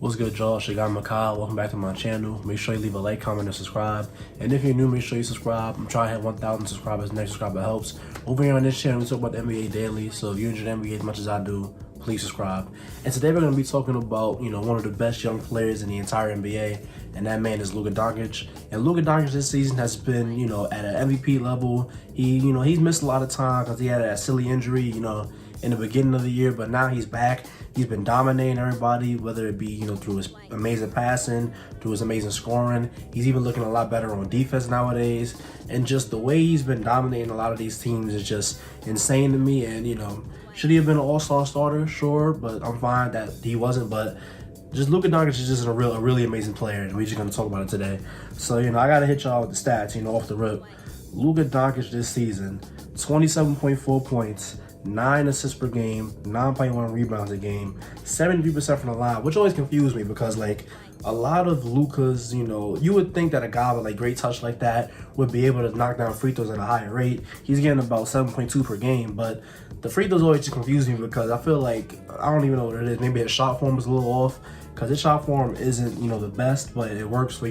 What's good, y'all? It's your guy Makai. Welcome back to my channel. Make sure you leave a like, comment, and subscribe. And if you're new, make sure you subscribe. I'm trying to hit 1,000 subscribers. Next subscriber helps. Over here on this channel, we talk about the NBA daily. So if you enjoy the NBA as much as I do, please subscribe. And today we're going to be talking about, one of the best young players in the entire NBA, and that man is Luka Doncic. And Luka Doncic this season has been, at an MVP level. He's missed a lot of time because he had a silly injury, in the beginning of the year, but now he's back. He's been dominating everybody, whether it be, through his amazing passing, through his amazing scoring. He's even looking a lot better on defense nowadays. And just the way he's been dominating a lot of these teams is just insane to me. And, should he have been an all-star starter? Sure, but I'm fine that he wasn't. But just Luka Doncic is just a really amazing player, and we're just going to talk about it today. So, I got to hit y'all with the stats, off the rip. Luka Doncic this season, 27.4 points, 9 assists per game, 9.1 rebounds a game, 73% from the line, which always confused me because, a lot of Luka's, you would think that a guy with, great touch like that would be able to knock down free throws at a higher rate. He's getting about 7.2 per game, but the free throws always just confuse me because I feel like, I don't even know what it is. Maybe his shot form is a little off because his shot form isn't, the best, but it works for,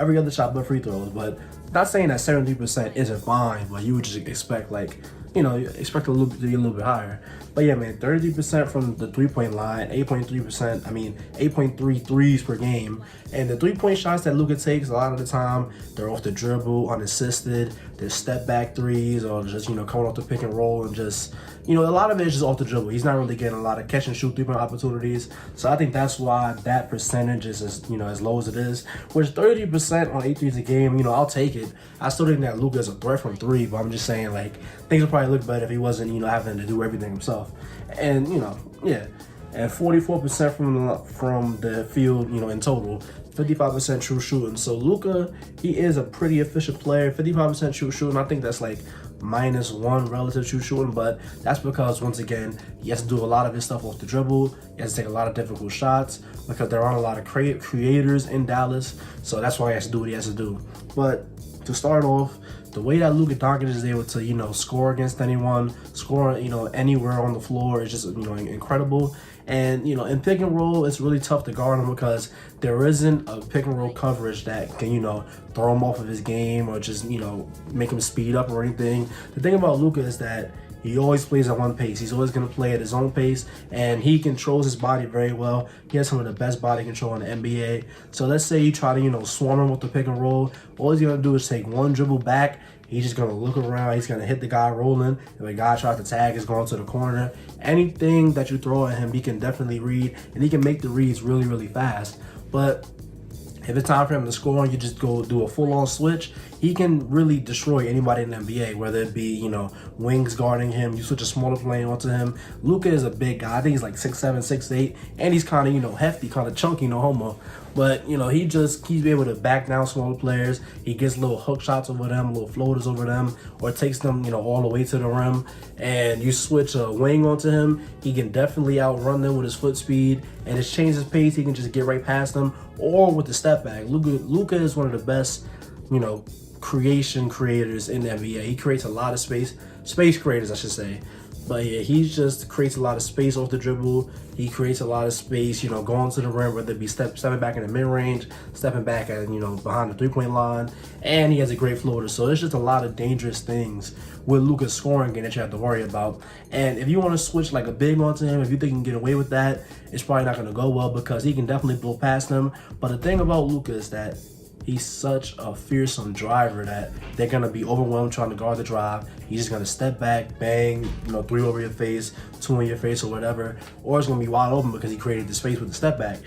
every other shot but free throws. But not saying that 73% isn't fine, but you would just expect, expect a little bit to be a little bit higher. But yeah, man, 33% from the three-point line, 8.3 threes per game. And the three-point shots that Luka takes, a lot of the time, they're off the dribble, unassisted. They're step-back threes or just, coming off the pick and roll and just, a lot of it is just off the dribble. He's not really getting a lot of catch-and-shoot three-point opportunities. So I think that's why that percentage is as low as it is. Which 30% on 8 threes a game, I'll take it. I still think that Luka is a threat from three, but I'm just saying, things would probably look better if he wasn't, having to do everything himself. And, yeah. And 44% from the field, in total. 55% true shooting. So Luka, he is a pretty efficient player. 55% true shooting. I think that's -1 relative true shooting, but that's because, once again, he has to do a lot of his stuff off the dribble. He has to take a lot of difficult shots because there aren't a lot of creators in Dallas. So that's why he has to do what he has to do. But to start off, the way that Luka Doncic is able to, score against anyone, score, anywhere on the floor is just, incredible. And, in pick and roll, it's really tough to guard him because there isn't a pick and roll coverage that can, throw him off of his game or just, make him speed up or anything. The thing about Luka is that he always plays at one pace. He's always going to play at his own pace, and he controls his body very well. He has some of the best body control in the NBA. So let's say you try to, swarm him with the pick and roll. All he's going to do is take one dribble back. He's just going to look around. He's going to hit the guy rolling. If the guy tries to tag, he's going to the corner. Anything that you throw at him, he can definitely read, and he can make the reads really, really fast. But if it's time for him to score and you just go do a full-on switch, he can really destroy anybody in the NBA, whether it be, wings guarding him, you switch a smaller plane onto him. Luka is a big guy. I think he's 6'7", 6'8", and he's kind of, hefty, kind of chunky, no homo. But, he's able to back down smaller players. He gets little hook shots over them, little floaters over them, or takes them, all the way to the rim. And you switch a wing onto him, he can definitely outrun them with his foot speed. And his change his pace, he can just get right past them. Or with the step back. Luka is one of the best, creators in the NBA. He creates a lot of space creators, I should say. But yeah, he just creates a lot of space off the dribble. He creates a lot of space, going to the rim, whether it be stepping back in the mid-range, stepping back at, behind the three-point line. And he has a great floater. So it's just a lot of dangerous things with Luka's scoring game that you have to worry about. And if you want to switch a big onto him, if you think you can get away with that, it's probably not going to go well because he can definitely blow past him. But the thing about Luka is that he's such a fearsome driver that they're going to be overwhelmed trying to guard the drive. He's just going to step back, bang, 3 over your face, 2 in your face or whatever. Or it's going to be wide open because he created the space with the step back.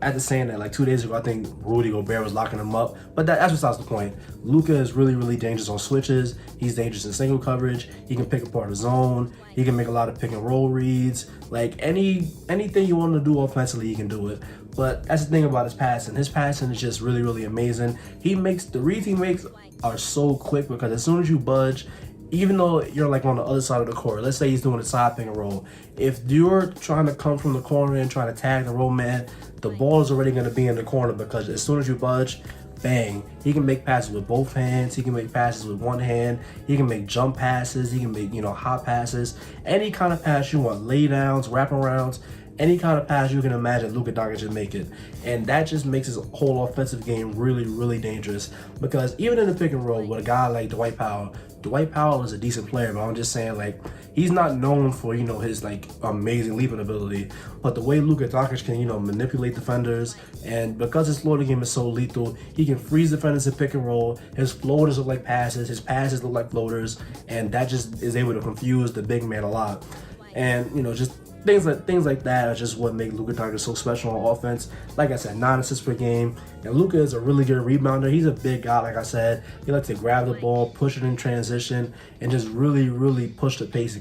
After saying that 2 days ago, I think Rudy Gobert was locking him up. But that's besides the point. Luka is really, really dangerous on switches. He's dangerous in single coverage. He can pick apart a zone. He can make a lot of pick and roll reads. Anything you want to do offensively, he can do it. But that's the thing about his passing. His passing is just really, really amazing. The reads he makes are so quick because as soon as you budge, even though you're on the other side of the court, let's say he's doing a side pick and roll. If you're trying to come from the corner and trying to tag the roll man, the ball is already going to be in the corner because as soon as you budge, bang, he can make passes with both hands. He can make passes with one hand. He can make jump passes. He can make, hot passes. Any kind of pass you want, lay downs, wraparounds. any kind of pass you can imagine, Luka Doncic can make it. And that just makes his whole offensive game really, really dangerous. Because even in the pick and roll with a guy like Dwight Powell is a decent player, but I'm just saying, like, he's not known for, you know, his, like, amazing leaping ability. But the way Luka Doncic can, you know, manipulate defenders, and because his floater game is so lethal, he can freeze defenders in pick and roll. His floaters look like passes, his passes look like floaters, and that just is able to confuse the big man a lot. And, you know, just things like that are just what make Luka Doncic so special on offense. Like I said, 9 assists per game. And Luka is a really good rebounder. He's a big guy, like I said. He likes to grab the ball, push it in transition, and just really, really push the pace.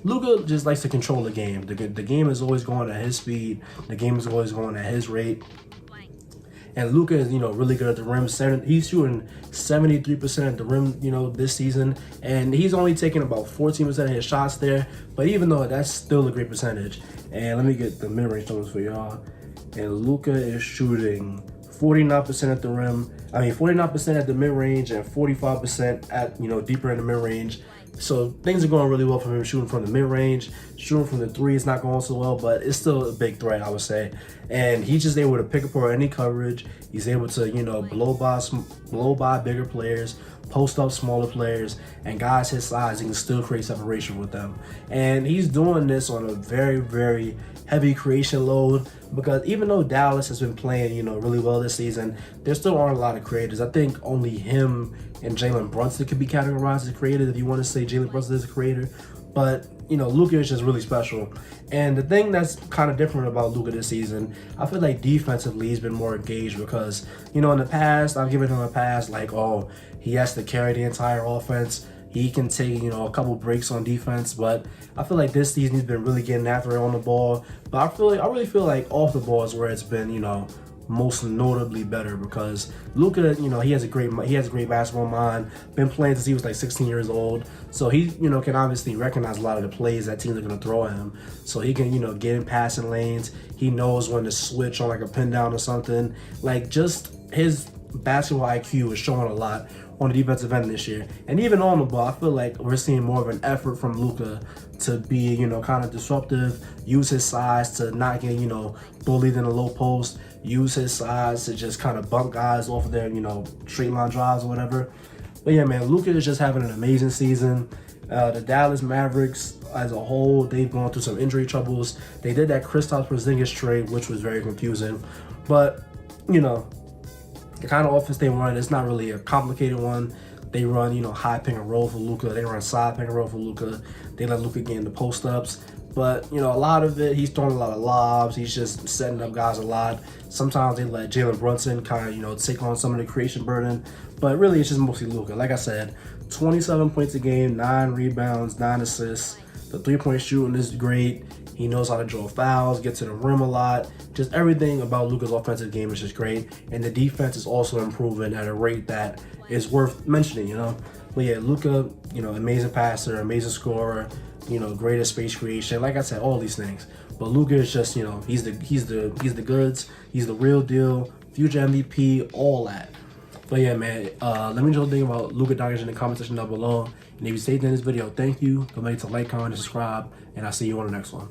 Luka just likes to control the game. The game is always going at his speed. The game is always going at his rate. And Luka is, you know, really good at the rim. He's shooting 73% at the rim, you know, this season. And he's only taking about 14% of his shots there. But even though that's still a great percentage. And let me get the mid-range numbers for y'all. And Luka is shooting 49% at the rim. 49% at the mid-range and 45% at, you know, deeper in the mid-range. So things are going really well for him shooting from the mid-range. Shooting from the three is not going so well, but it's still a big threat, I would say. And he's just able to pick apart any coverage. He's able to, you know, blow by bigger players, post up smaller players, and guys his size, he can still create separation with them. And he's doing this on a very, very heavy creation load, because even though Dallas has been playing, you know, really well this season, there still aren't a lot of creators. I think only him and Jalen Brunson could be categorized as creators, if you want to say Jalen Brunson is a creator. But, you know, Luka is just really special. And the thing that's kind of different about Luka this season, I feel like defensively he's been more engaged, because, you know, in the past, I've given him a pass like, oh, he has to carry the entire offense. He can take, you know, a couple breaks on defense, but I feel like this season he's been really getting after it on the ball. But I really feel like off the ball is where it's been, you know, most notably better, because Luka, you know, he has a great basketball mind. Been playing since he was like 16 years old, so he, you know, can obviously recognize a lot of the plays that teams are going to throw at him. So he can, you know, get in passing lanes. He knows when to switch on like a pin down or something. Like, just his basketball IQ is showing a lot on the defensive end this year. And even on the ball, I feel like we're seeing more of an effort from Luka to be, you know, kind of disruptive, use his size to not get, you know, bullied in the low post, use his size to just kind of bump guys off of their, you know, straight line drives or whatever. But yeah, man, Luka is just having an amazing season. The Dallas Mavericks as a whole, they've gone through some injury troubles. They did that Kristaps Porzingis trade, which was very confusing. But, you know, the kind of offense they run, it's not really a complicated one. They run, you know, high pick and roll for Luka. They run side pick and roll for Luka. They let Luka get in the post ups. But, you know, a lot of it, he's throwing a lot of lobs. He's just setting up guys a lot. Sometimes they let Jalen Brunson kind of, you know, take on some of the creation burden. But really, it's just mostly Luka. Like I said, 27 points a game, 9 rebounds, 9 assists. The three-point shooting is great. He knows how to draw fouls, get to the rim a lot. Just everything about Luka's offensive game is just great. And the defense is also improving at a rate that is worth mentioning, you know. But yeah, Luka, you know, amazing passer, amazing scorer, you know, great at space creation. Like I said, all these things. But Luka is just, you know, he's the goods. He's the real deal. Future MVP, all that. But yeah, man, let me know what you think about Luka Doncic in the comment section down below. And if you stayed in this video, thank you. Don't forget to like, comment, and subscribe. And I'll see you on the next one.